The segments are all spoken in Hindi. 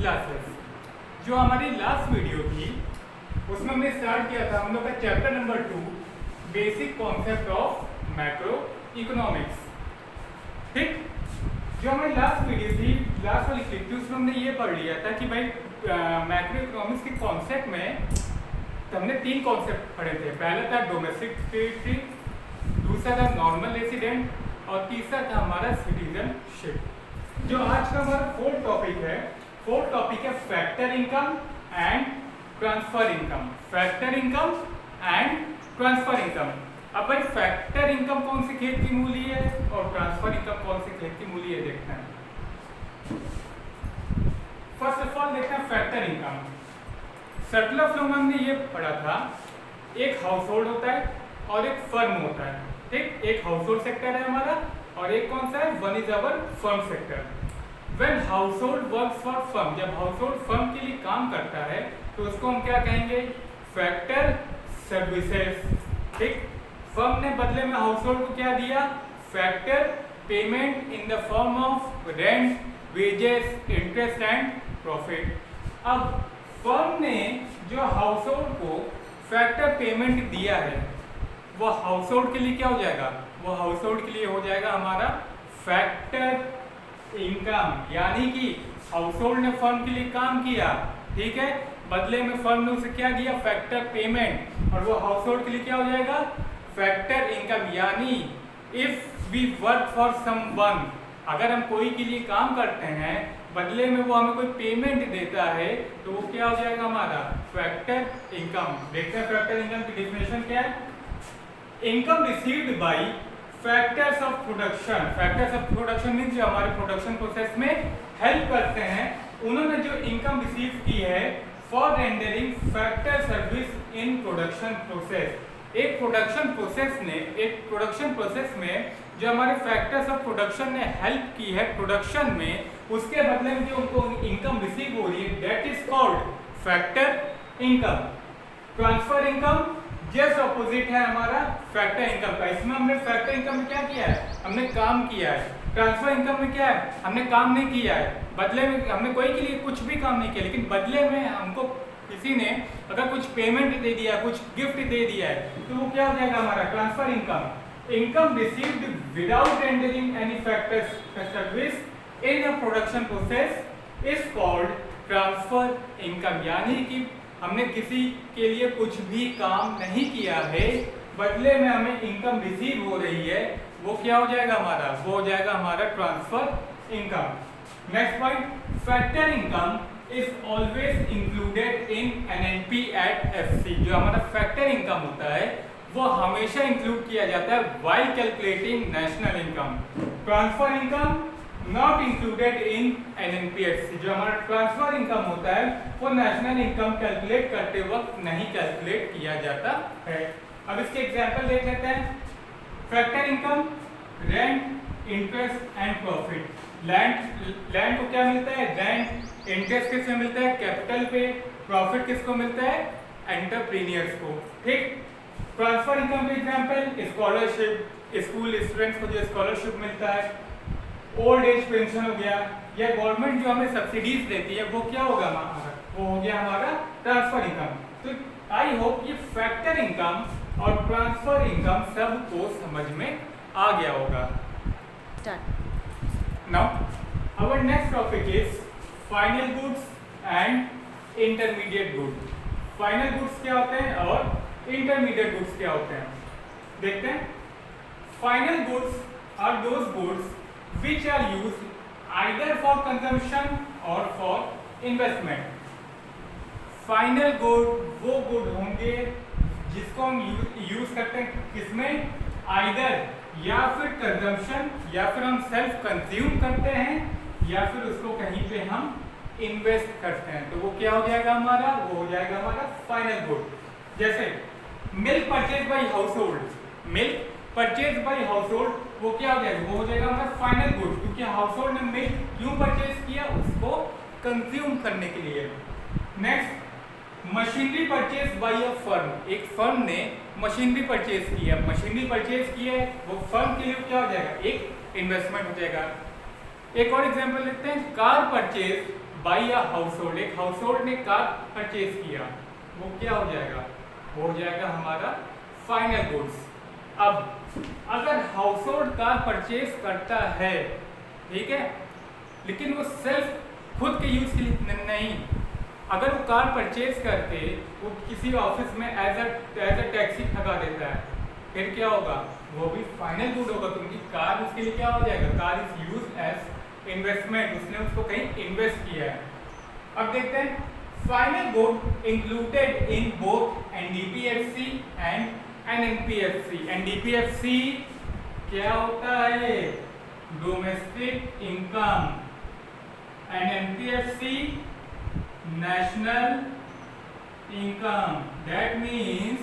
क्लासेस। जो हमारी लास्ट वीडियो थी उसमें हमने स्टार्ट किया था हम लोग का chapter number 2 basic concept of macro economics. ठीक, जो हमारी लास्ट वीडियो थी, लास्ट वाली क्लिप थी, उसमें हमने ये पढ़ लिया था कि भाई मैक्रो इकोनॉमिक्स के कॉन्सेप्ट में तो हमने 3 कॉन्सेप्ट पढ़े थे। पहला था डोमेस्टिक, दूसरा था नॉर्मल रेसिडेंट और तीसरा था हमारा सिटीजनशिप। जो आज का हमारा फोर्थ टॉपिक है factor income and transfer income. Factor income and transfer income. अब भाई फैक्टर इनकम कौन सी खेत की मूली है और ट्रांसफर इनकम कौन सी खेत की मूली है देखते हैं। फर्स्ट ऑफ ऑल देखते हैं factor income. Circle of low में हमने ये पढ़ा था, एक हाउस होल्ड होता है और एक फर्म होता है। ठीक, एक हाउस होल्ड सेक्टर है हमारा और एक कौन सा है, one is our firm sector. When house hold works for firm, जब हाउस होल्ड फर्म के लिए काम करता है तो उसको हम क्या कहेंगे, फैक्टर सर्विसेज। ठीक, फर्म ने बदले में हाउस होल्ड को क्या दिया, factor payment in the form of rent, wages, interest and profit. अब फर्म ने जो हाउस होल्ड को फैक्टर पेमेंट दिया है वो हाउस होल्ड के लिए क्या हो जाएगा, वो हाउस होल्ड के लिए हो जाएगा हमारा फैक्टर इनकम। यानी कि हाउस होल्ड ने फर्म के लिए काम किया, ठीक है, बदले में फर्म ने उसे क्या दिया, फैक्टर पेमेंट, और वो हाउस होल्ड के लिए क्या हो जाएगा, फैक्टर इनकम। यानी if we work for someone, अगर हम कोई के लिए काम करते हैं बदले में वो हमें कोई पेमेंट देता है तो वो क्या हो जाएगा हमारा फैक्टर इनकम। देखते हैं फैक्टर इनकम की डेफिनेशन क्या है। Income received by factors of production. Factors of production means जो हमारे प्रोडक्शन प्रोसेस में हेल्प करते हैं, उन्होंने जो इनकम रिसीव की है for rendering factor service in production process. एक प्रोडक्शन प्रोसेस में जो हमारे फैक्टर्स ऑफ प्रोडक्शन ने हेल्प की है प्रोडक्शन में, उसके बदले में जो उनको इनकम रिसीव हो रही है that is called factor income. Transfer income just opposite है हमारा फैक्टर इनकम का। इसमें हमने फैक्टर इनकम में क्या किया है, हमने काम किया है। ट्रांसफर इनकम में क्या है, हमने काम नहीं किया है, बदले में हमने कोई के लिए कुछ भी काम नहीं किया, लेकिन बदले में हमको किसी ने अगर कुछ पेमेंट दे दिया, कुछ गिफ्ट दे दिया है तो वो क्या हो जाएगा हमारा transfer income. Income received without rendering any factor service in a production process is called transfer income. यानी कि हमने किसी के लिए कुछ भी काम नहीं किया है, बदले में हमें इनकम रिसीव हो रही है, वो क्या हो जाएगा हमारा, वो हो जाएगा हमारा transfer income. Next point, factor income is always included in NNP at FC. जो हमारा फैक्टर इनकम होता है वो हमेशा इंक्लूड किया जाता है while calculating national income. Transfer income not included in NNPSC. जो हमारा ट्रांसफर इनकम होता है वो नेशनल इनकम कैलकुलेट करते वक्त नहीं कैलकुलेट किया जाता है। अब इसके एग्जांपल देख लेते हैं। Factor income, rent, interest and profit. Land को क्या मिलता है, रेंट। इंटरेस्ट किससे मिलता है, कैपिटल पे। प्रॉफिट किसको मिलता है, एंटरप्रेन्योर्स को। ठीक, ट्रांसफर इनकम के एग्जांपल स्कॉलरशिप, स्कूल स्टूडेंट्स को जो स्कॉलरशिप मिलता है, ओल्ड एज पेंशन हो गया, या गवर्नमेंट जो हमें सब्सिडीज देती है वो क्या होगा हमारा, वो हो गया हमारा ट्रांसफर इनकम। तो आई होप ये फैक्टर इनकम और ट्रांसफर इनकम सबको समझ में आ गया होगा। Now our next topic is final goods and intermediate goods. Final goods क्या होते हैं और इंटरमीडिएट गुड्स क्या होते हैं देखते हैं। Final goods are those goods which are used either for consumption or for investment. Final good वो गुड होंगे जिसको हम यूज करते हैं किसमें, आइदर या फिर कंजम्पशन, या फिर हम सेल्फ कंज्यूम करते हैं, या फिर उसको कहीं पे हम इन्वेस्ट करते हैं, तो वो क्या हो जाएगा हमारा, वो हो जाएगा हमारा फाइनल गुड। जैसे milk purchase by house hold, milk purchase by house hold वो क्या हो जाएगा, वो हो जाएगा हमारा फाइनल गुड, क्योंकि हाउस होल्ड ने मिल्क क्यों परचेज किया, उसको कंज्यूम करने के लिए। Next, machinery purchase by a firm. एक फर्म ने मशीनरी परचेज की है, मशीनरी परचेज की है, वो फर्म के लिए क्या हो जाएगा, एक इन्वेस्टमेंट हो जाएगा। एक और एग्जांपल लेते हैं, car purchase by a house hold, एक हाउस होल्ड ने कार परचेज किया, वो क्या हो जाएगा, वो हो जाएगा हमारा फाइनल गुड्स। अब अगर हाउस होल्ड कार परचेज करता है, ठीक है, लेकिन वो सिर्फ खुद के यूज के लिए नहीं, अगर वो कार परचेज करके वो किसी ऑफिस में एज अ टैक्सी लगा देता है, फिर क्या होगा, वो भी फाइनल गुड होगा, क्योंकि कार उसके लिए क्या हो जाएगा, car is use as investment, उसने उसको कहीं इन्वेस्ट किया है। अब देखते हैं final good included in both NDPFC and NNPFC. NDPFC क्या होता है, domestic income, NNPFC national income. That means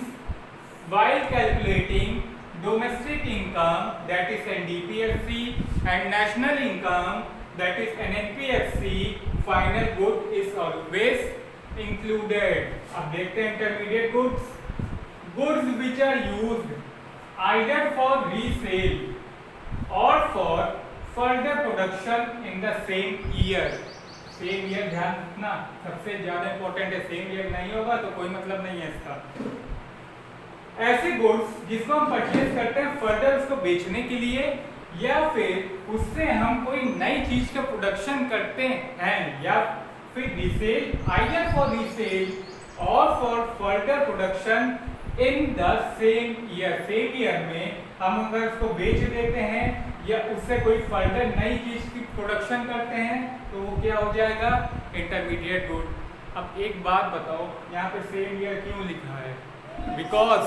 while calculating domestic income, that is NDPFC, and national income, that is NNPFC, final good is always included. अब देखते हैं intermediate goods, goods which are used either for resale or for further production in the same year. Same year ध्यान रखना, सबसे ज्यादा इंपॉर्टेंट है, सेम ईयर नहीं होगा तो कोई मतलब नहीं है इसका। ऐसे गुड्स जिसको हम परचेज करते हैं फर्दर उसको बेचने के लिए, या फिर उससे हम कोई नई चीज का प्रोडक्शन करते हैं, या फिर रीसेल, आइदर फॉर रीसेल और for further production in the same year. Same year में हम अगर उसको बेच देते हैं या उससे कोई फर्दर नई चीज की प्रोडक्शन करते हैं तो वो क्या हो जाएगा, इंटरमीडिएट गुड। अब एक बात बताओ, यहाँ पे सेम ईयर क्यों लिखा है, because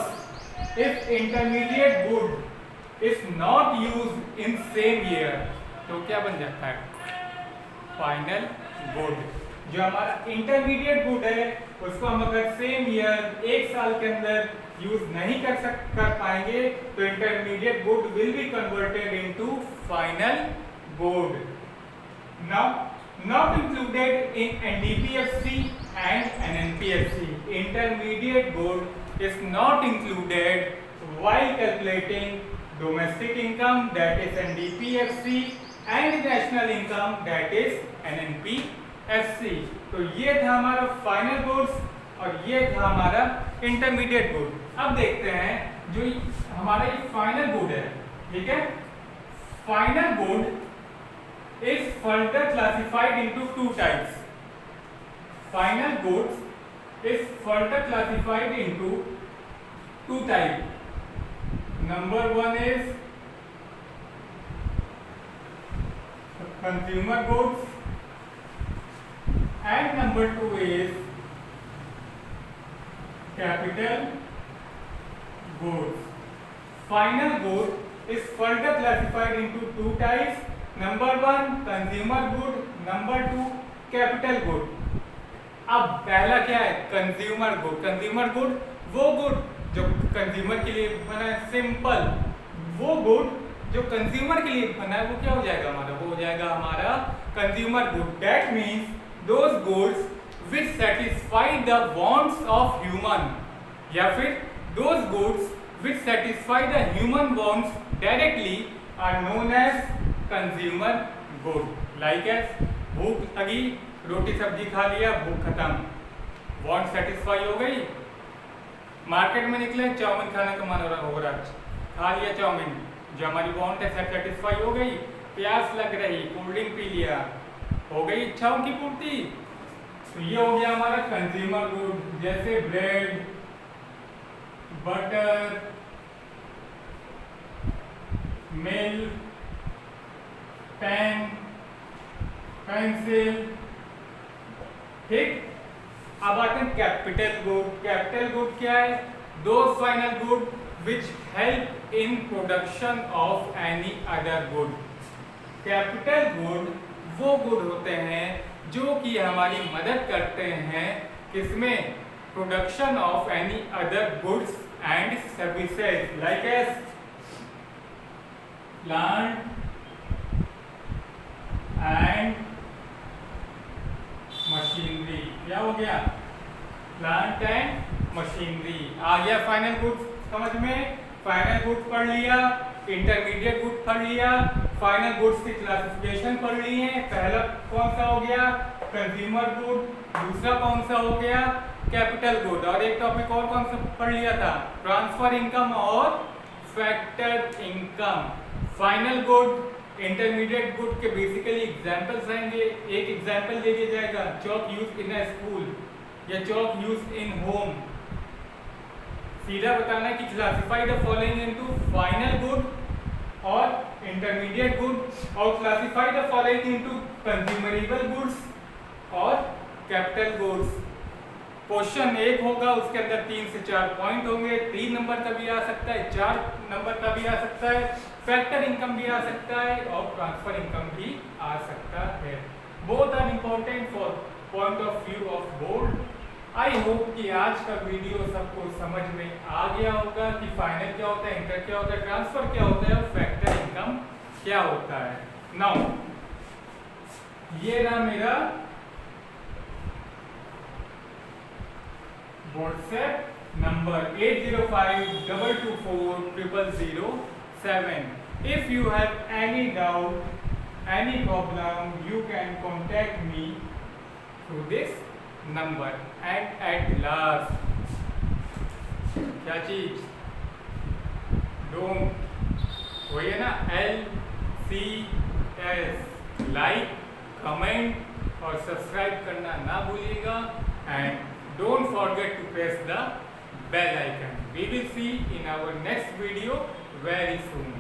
if intermediate good is not used in same year तो क्या बन जाता है, फाइनल गुड। जो हमारा इंटरमीडिएट गुड है उसको हम अगर सेम ईयर एक साल के अंदर यूज नहीं कर पाएंगे तो intermediate good will be converted into final good. Now not included in NDPFC and NNPFC, intermediate good is not included while calculating domestic income, that is NDPFC, and national income, that is NNPFC। तो ये था हमारा फाइनल गुड्स और ये था हमारा इंटरमीडिएट गुड। अब देखते हैं जो हमारा ये फाइनल गुड है, ठीक है, final good is further classified into two types. Final goods is further classified into two type. Number one is consumer goods and number two is capital goods. Final good is further classified into two types. Number one consumer good, number two capital good. अब पहला क्या है, कंज्यूमर गुड। कंज्यूमर गुड वो गुड जो कंज्यूमर के लिए बना है, सिंपल, वो गुड जो कंज्यूमर के लिए बना है वो क्या हो जाएगा हमारा, वो हो जाएगा हमारा consumer good. That means those goods which satisfy the wants of human, या फिर those goods which satisfy the human wants directly are known as consumer good. Like as भूख लगी, रोटी सब्जी खा लिया, भूख खत्म, वांट सेटिस्फाई हो गई, मार्केट में निकले चाउमीन खाने का मन हो रहा, खा लिया चाउमीन, जो हमारी वांट है सेटिस्फाई हो गई, प्यास लग रही, कोल्ड ड्रिंक पी लिया, हो गई इच्छाओं की पूर्ति। तो ये हो गया हमारा कंज्यूमर गुड, जैसे bread, butter, milk, pen, pencil, ठीक। अब आते हैं कैपिटल गुड। कैपिटल गुड क्या है, those final good which help in production of any other good. Capital good वो गुड होते हैं जो कि हमारी मदद करते हैं किसमें, production of any other goods and services, like as plant and machinery. क्या हो गया, प्लांट एंड मशीनरी आ गया फाइनल गुड्स समझ में। फाइनल गुड्स पढ़ लिया, इंटरमीडिएट गुड्स पढ़ लिया, फाइनल गुड्स की क्लासिफिकेशन पढ़ ली है। पहला कौन सा हो गया, कंज्यूमर गुड, दूसरा कौन सा हो गया कैपिटल गुड, और एक टॉपिक और कौन सा पढ़ लिया था ट्रांसफर इनकम और factor income. Final good, intermediate good के बेसिकली एग्जांपल्स आएंगे। एक एग्जांपल दे दिया जाएगा chalk use in a school या चॉक यूज इन होम। सीधा बताना है कि classify the following into final good और इंटरमीडिएट गुड और classify the following into consumable goods और कैपिटल गुड्स। क्वेश्चन एक होगा, उसके अंदर 3 से 4 पॉइंट होंगे। 3 नंबर का भी आ सकता है, 4 नंबर का भी आ सकता है, फैक्टर इनकम भी आ सकता है और ट्रांसफर इनकम भी आ सकता है। Both are important for point of view of board. I hope कि आज का वीडियो सबको समझ में आ गया होगा कि फाइनल क्या होता है, इंटर क्या होता है, ट्रांसफर क्या होता है और फैक्टर इनकम क्या होता है। नाउ ये रहा मेरा WhatsApp number 8052240007. If you have any doubt, any problem, you can contact me through this number. And at last, क्या चीज डोंट वही है ना, LCS लाइक कमेंट और सब्सक्राइब करना ना भूलिएगा। And don't forget to press the bell icon. We will see in our next video very soon.